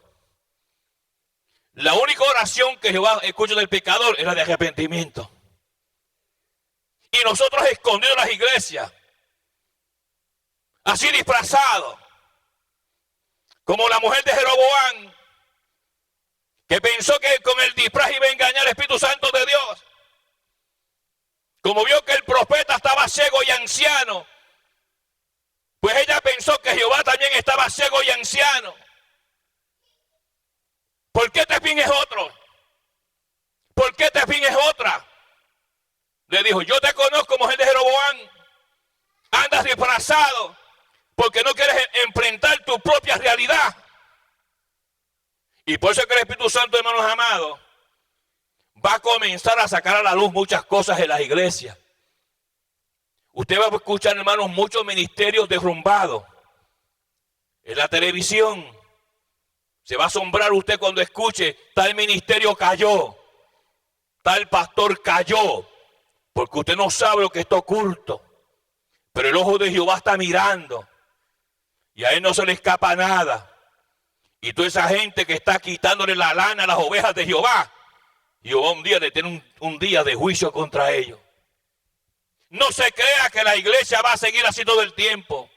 La única oración que Jehová escucha del pecador es la de arrepentimiento. Y nosotros escondidos en las iglesias, así disfrazados, como la mujer de Jeroboam, que pensó que con el disfraz iba a engañar al Espíritu Santo de Dios. Como vio que el profeta estaba ciego y anciano, pues ella pensó que Jehová también estaba ciego y anciano. ¿Por qué este fin es otro? ¿Por qué este fin es otra? Le dijo, yo te conozco, mujer de Jeroboam. Andas disfrazado porque no quieres enfrentar tu propia realidad. Y por eso es que el Espíritu Santo, hermanos amados, va a comenzar a sacar a la luz muchas cosas en las iglesias. Usted va a escuchar, hermanos, muchos ministerios derrumbados en la televisión. Se va a asombrar usted cuando escuche, tal ministerio cayó, tal pastor cayó, porque usted no sabe lo que está oculto. Pero el ojo de Jehová está mirando y a él no se le escapa nada. Y toda esa gente que está quitándole la lana a las ovejas de Jehová, Jehová un día le tiene un día de juicio contra ellos. No se crea que la iglesia va a seguir así todo el tiempo.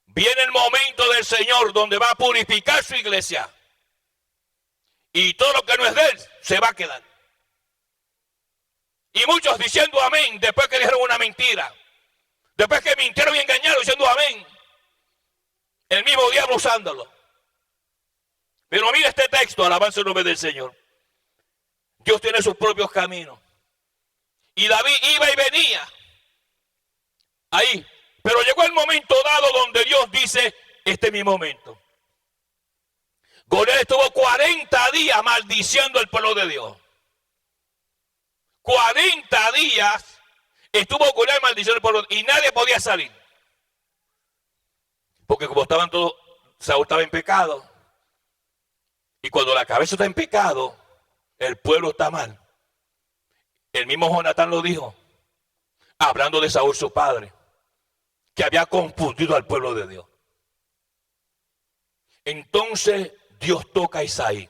Viene el momento del Señor donde va a purificar su iglesia. Y todo lo que no es de él se va a quedar. Y muchos diciendo amén después que dijeron una mentira. Después que mintieron y engañaron diciendo amén. El mismo diablo usándolo. Pero mira este texto, alabanza el nombre del Señor. Dios tiene sus propios caminos. Y David iba y venía ahí. Pero llegó el momento dado donde Dios dice, este es mi momento. Goliat estuvo 40 días maldiciendo al pueblo de Dios. 40 días estuvo Goliat maldiciendo al pueblo y nadie podía salir. Porque como estaban todos, Saúl estaba en pecado. Y cuando la cabeza está en pecado, el pueblo está mal. El mismo Jonatán lo dijo, hablando de Saúl su padre, que había confundido al pueblo de Dios. Entonces Dios toca a Isaí,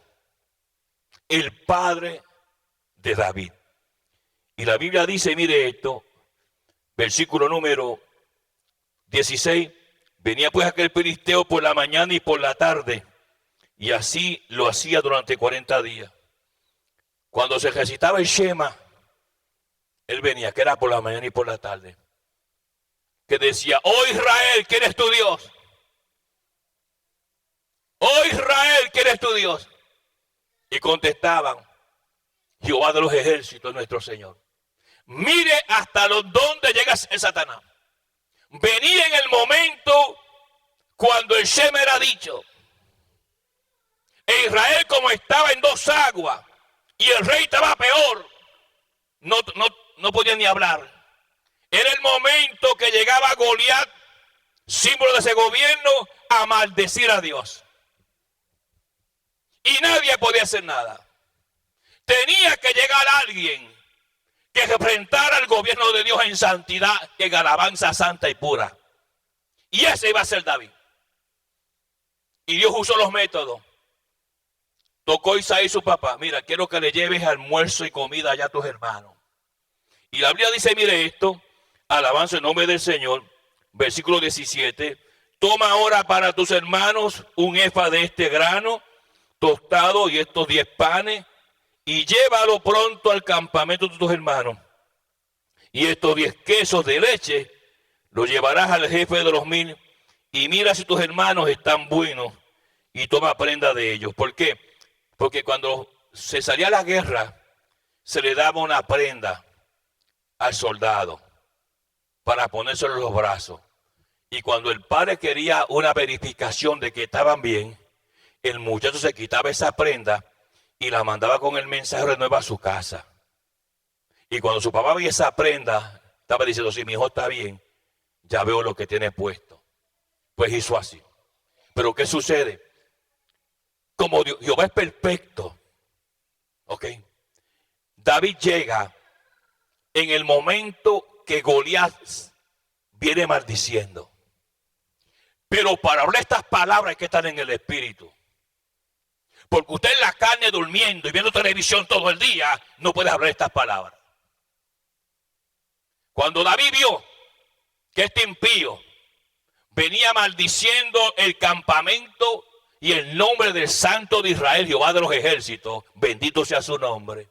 el padre de David. Y la Biblia dice, mire esto, versículo número 16, venía pues aquel filisteo por la mañana y por la tarde, y así lo hacía durante 40 días. Cuando se recitaba el Shema, él venía, que era por la mañana y por la tarde, que decía, oh Israel, ¿quién es tu Dios? Oh Israel, ¿quién es tu Dios? Y contestaban, Jehová de los ejércitos, nuestro Señor. Mire hasta dónde llega el Satanás. Venía en el momento cuando el Shema era dicho. E Israel, como estaba en 2 aguas y el rey estaba peor, no podía ni hablar. Era el momento que llegaba Goliat, símbolo de ese gobierno, a maldecir a Dios. Y nadie podía hacer nada. Tenía que llegar alguien que representara el gobierno de Dios en santidad, en alabanza santa y pura. Y ese iba a ser David. Y Dios usó los métodos. Tocó Isaí su papá. Mira, quiero que le lleves almuerzo y comida allá a tus hermanos. Y la Biblia dice, mire esto, alabanza en nombre del Señor, versículo 17. Toma ahora para tus hermanos un efa de este grano tostado y estos 10 panes, y llévalo pronto al campamento de tus hermanos. Y estos 10 quesos de leche los llevarás al jefe de los 1000, y mira si tus hermanos están buenos, y toma prenda de ellos. ¿Por qué? Porque cuando se salía a la guerra, se le daba una prenda al soldado para ponérselo en los brazos. Y cuando el padre quería una verificación de que estaban bien, el muchacho se quitaba esa prenda y la mandaba con el mensajero de nuevo a su casa. Y cuando su papá veía esa prenda, estaba diciendo, si mi hijo está bien, ya veo lo que tiene puesto. Pues hizo así. Pero ¿qué sucede? Como Jehová es perfecto, ¿ok? David llega en el momento que Goliat viene maldiciendo. Pero para hablar estas palabras hay que estar en el espíritu. Porque usted en la carne durmiendo y viendo televisión todo el día, no puede hablar estas palabras. Cuando David vio que este impío venía maldiciendo el campamento y el nombre del Santo de Israel, Jehová de los ejércitos, bendito sea su nombre.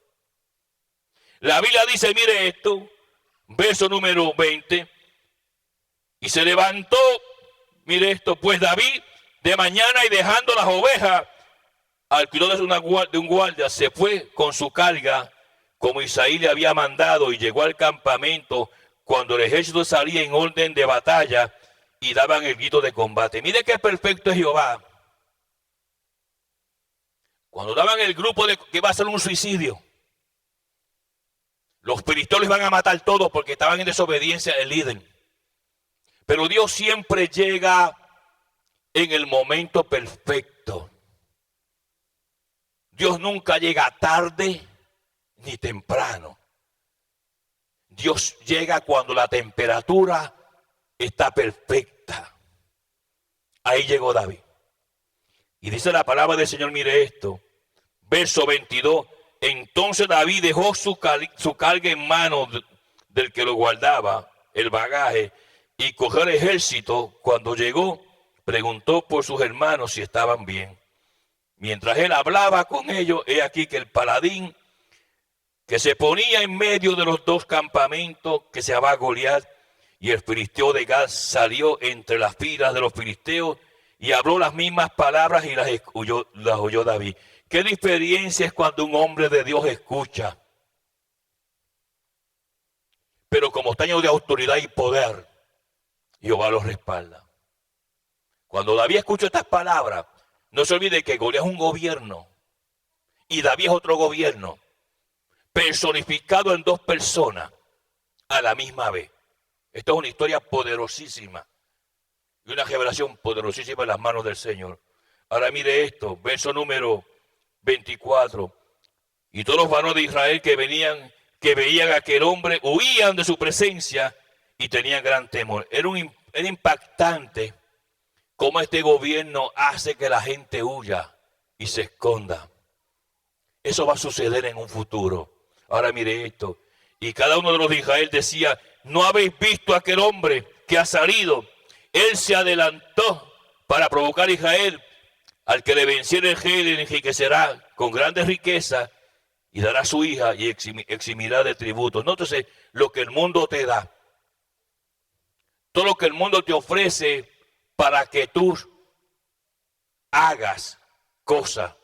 La Biblia dice, mire esto, verso número 20, y se levantó, mire esto, pues David de mañana y dejando las ovejas, alquiló de un guardia, se fue con su carga, como Isaí le había mandado, y llegó al campamento cuando el ejército salía en orden de batalla y daban el grito de combate. Mire qué perfecto es Jehová. Cuando daban el grupo de que iba a ser un suicidio, los filisteos les van a matar todos porque estaban en desobediencia del líder. Pero Dios siempre llega en el momento perfecto. Dios nunca llega tarde ni temprano. Dios llega cuando la temperatura está perfecta. Ahí llegó David. Y dice la palabra del Señor, mire esto, verso 22. Entonces David dejó su carga en manos del que lo guardaba, el bagaje, y cogió el ejército. Cuando llegó, preguntó por sus hermanos si estaban bien. Mientras él hablaba con ellos, he aquí que el paladín que se ponía en medio de los dos campamentos, que se llamaba Goliat, y el filisteo de Gad salió entre las filas de los filisteos y habló las mismas palabras y las oyó David. ¿Qué diferencia es cuando un hombre de Dios escucha? Pero como está lleno de autoridad y poder, Jehová los respalda. Cuando David escucha estas palabras, no se olvide que Goliat es un gobierno y David es otro gobierno, personificado en dos personas a la misma vez. Esto es una historia poderosísima y una revelación poderosísima en las manos del Señor. Ahora mire esto, verso número 24. Y todos los varones de Israel que veían a aquel hombre, huían de su presencia y tenían gran temor. Era impactante cómo este gobierno hace que la gente huya y se esconda. Eso va a suceder en un futuro. Ahora mire esto. Y cada uno de los de Israel decía, ¿no habéis visto a aquel hombre que ha salido? Él se adelantó para provocar a Israel. Al que le venciera el rey le enriquecerá con grandes riquezas y dará a su hija y eximirá de tributos. Nótese lo que el mundo te da. Todo lo que el mundo te ofrece para que tú hagas cosas.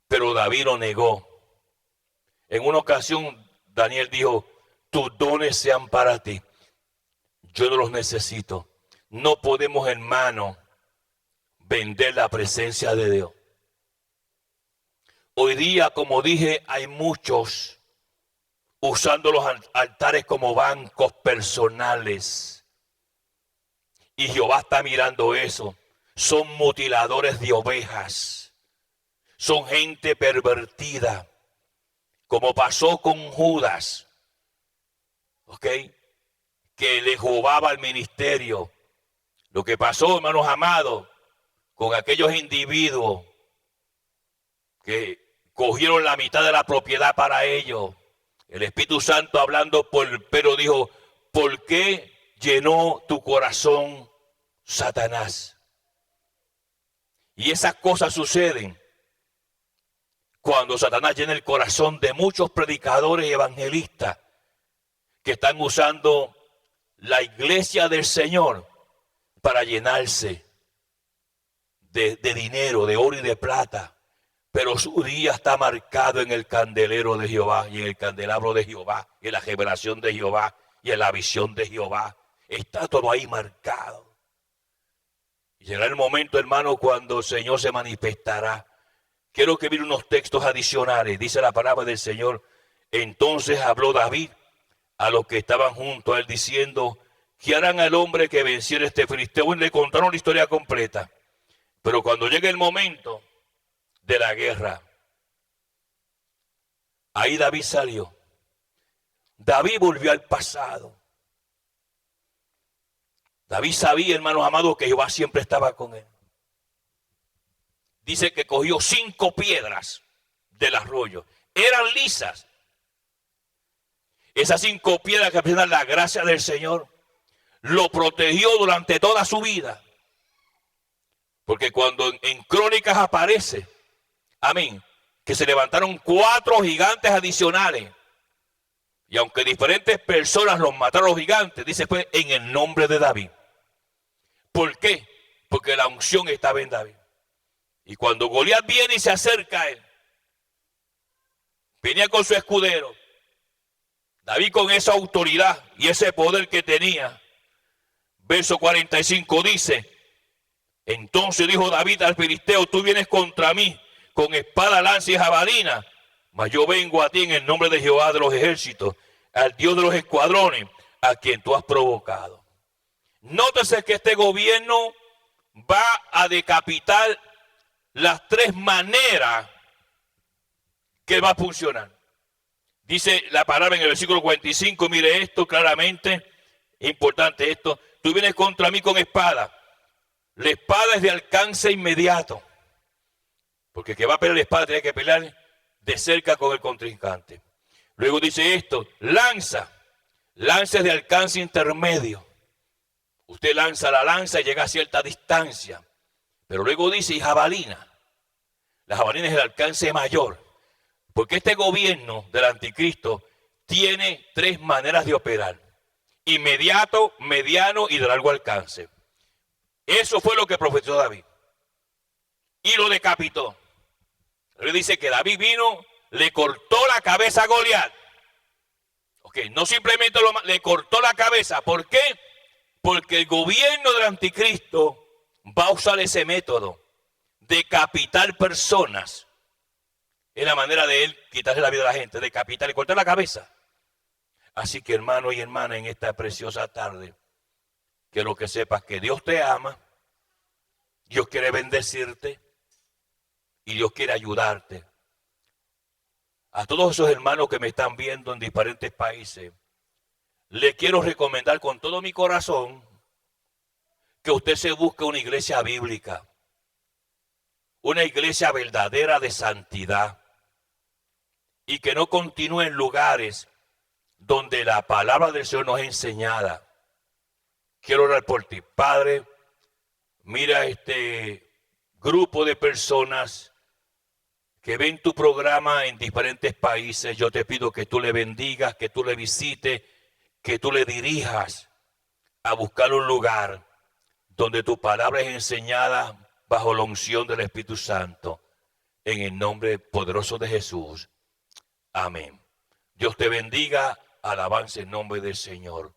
Pero David lo negó. En una ocasión Daniel dijo, tus dones sean para ti. Yo no los necesito. No podemos, hermano, vender la presencia de Dios. Hoy día, como dije, hay muchos usando los altares como bancos personales. Y Jehová está mirando eso. son mutiladores de ovejas, son gente pervertida, como pasó con Judas, ¿ok? Que le robaba al ministerio. Lo que pasó, hermanos amados, con aquellos individuos que cogieron la mitad de la propiedad para ellos. El Espíritu Santo hablando por Pedro dijo, ¿por qué llenó tu corazón Satanás? Y esas cosas suceden cuando Satanás llena el corazón de muchos predicadores y evangelistas que están usando la iglesia del Señor para llenarse de dinero, de oro y de plata. Pero su día está marcado en el candelero de Jehová y en el candelabro de Jehová y en la revelación de Jehová y en la visión de Jehová. Está todo ahí marcado. Y llegará el momento, hermano, cuando el Señor se manifestará. Quiero que miren unos textos adicionales. Dice la palabra del Señor. Entonces habló David a los que estaban junto a él diciendo, ¿qué harán al hombre que venciera a este filisteo? Y le contaron la historia completa. Pero cuando llegue el momento de la guerra, ahí David salió. David volvió al pasado. David sabía, hermanos amados, que Jehová siempre estaba con él. Dice que cogió 5 piedras del arroyo. Eran lisas. Esas 5 piedras que representan la gracia del Señor lo protegió durante toda su vida. Porque cuando en Crónicas aparece, amén, que se levantaron 4 gigantes adicionales. Y aunque diferentes personas los mataron los gigantes, dice pues en el nombre de David. ¿Por qué? Porque la unción estaba en David. Y cuando Goliat viene y se acerca a él, venía con su escudero. David con esa autoridad y ese poder que tenía. Verso 45 dice, entonces dijo David al filisteo, tú vienes contra mí con espada, lanza y jabalina, mas yo vengo a ti en el nombre de Jehová de los ejércitos, al Dios de los escuadrones, a quien tú has provocado. Nótese que este gobierno va a decapitar las 3 maneras que va a funcionar. Dice la palabra en el versículo 45, mire esto claramente, importante esto, tú vienes contra mí con espada. La espada es de alcance inmediato, porque el que va a pelear la espada tiene que pelear de cerca con el contrincante. Luego dice esto, lanza es de alcance intermedio. Usted lanza la lanza y llega a cierta distancia. Pero luego dice, y jabalina. La jabalina es el alcance mayor. Porque este gobierno del anticristo tiene 3 maneras de operar. Inmediato, mediano y de largo alcance. Eso fue lo que profetizó David. Y lo decapitó. Él dice que David vino, le cortó la cabeza a Goliat. Ok, no simplemente le cortó la cabeza. ¿Por qué? Porque el gobierno del anticristo va a usar ese método. Decapitar personas. Es la manera de él quitarle la vida a la gente. Decapitar y cortar la cabeza. Así que hermano y hermana, en esta preciosa tarde, quiero que sepas que Dios te ama. Dios quiere bendecirte. Y Dios quiere ayudarte. A todos esos hermanos que me están viendo en diferentes países, le quiero recomendar con todo mi corazón que usted se busque una iglesia bíblica. Una iglesia verdadera de santidad. Y que no continúe en lugares donde la palabra del Señor no es enseñada. Quiero orar por ti. Padre, mira este grupo de personas que ven tu programa en diferentes países. Yo te pido que tú le bendigas, que tú le visites, que tú le dirijas a buscar un lugar donde tu palabra es enseñada bajo la unción del Espíritu Santo. En el nombre poderoso de Jesús. Amén. Dios te bendiga. Alabanza en nombre del Señor.